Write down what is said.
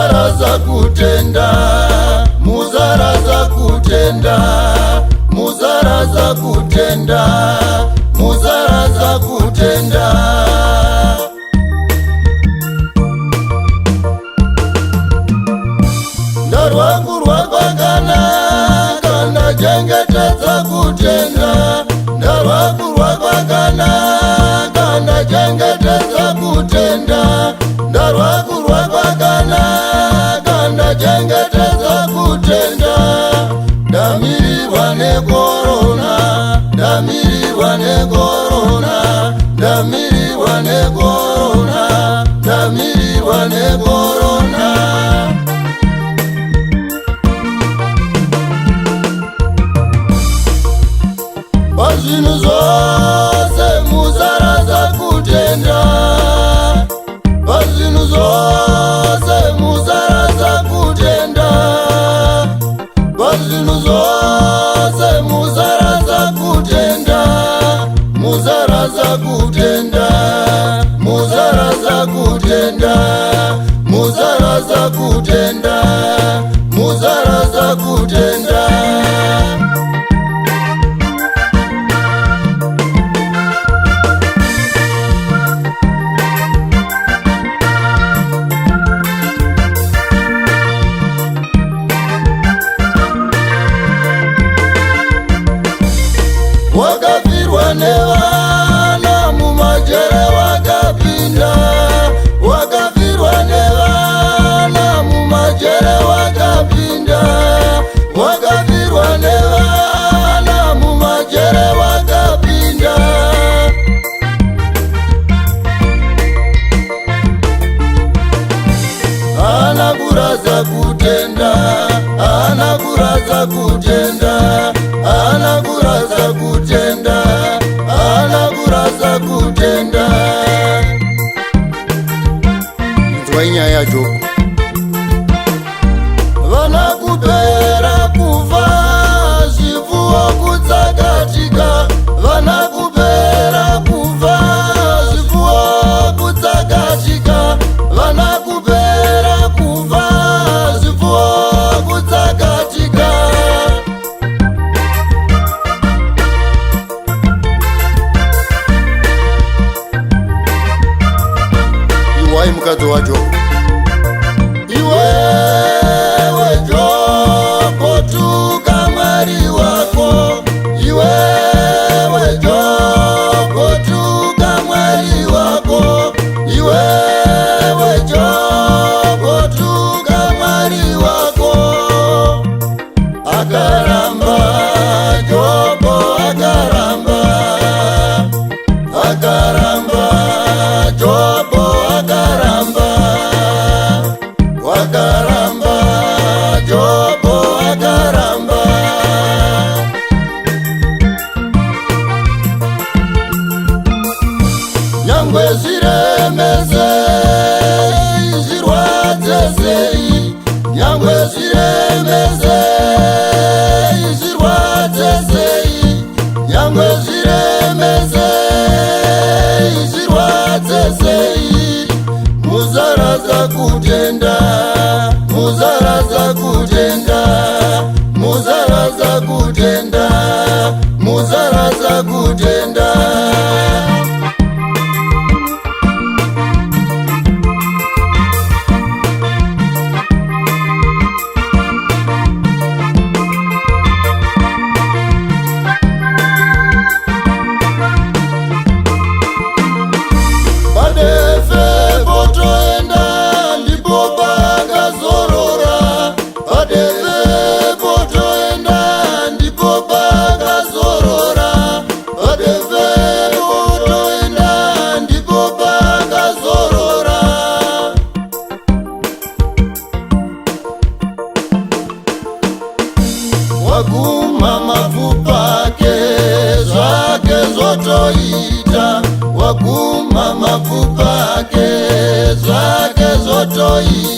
muzaraza kutenda, muzaraza kutenda, muzaraza kutenda, muzaraza kutenda. Ndarwangu rwakwakana kana chengetedza kutenda, ndarwangu rwakwakana kana chengetedza kutenda, ndarwangu rwakwakana kana chengetedza kutenda. Ndamirirwa nekorona, ndamirirwa nekorona, ndamirirwa nekorona, ndamirirwa nekorona. Pazvinhu zvose muzaraza kutenda, pazvinhu zvose muzaraza kutenda, pazvinhu zvose muzaraza kutenda, muzaraza kutenda, muzaraza kutenda, muzaraza kutenda, muzaraza kutenda. Wakafirwa nevana mumajere wakapinda, wakafirwa nevana mumajere wakapinda, wakafirwa nevana mumajere wakapinda. Ana kuraza kutenda, ana kuraza kutenda, ana kuraza kutenda, ana kuraza kutenda. Nzwa nyaya ya Jobu. Vana kupera kufa, zvifuwo kutsakatika, vana kupera kufa, zvifuwo kutsakatika, vana kupera kufa, zvifuwo kutsakatika. Iwai mukadzi wa Jobu. Iwewe Jobu, tuka Mwari wako. Iwewe Jobu, tuka Mwari wako. Iwewe Jobu, tuka Mwari wako. Akaramba Jobu, akaramba, akaramba Jobu, akaramba, wakaramba Jobu, akaramba. Nyangwe zviremeze zvirwadze sei, nyangwe zviremeze zvirwadze sei, nyangwe zviremeze zvirwadze sei. Muzaraza kutenda, muzaraza kutenda, muzaraza kutenda, muzaraza kutenda. Padefe potoenda ndipo pakazorora, padefe potoenda ndipo pakazorora, padefe potoenda ndipo pakazorora. Waguma mapfupa ake zvake zvotoita, waguma mapfupa ake zvake zvotoita.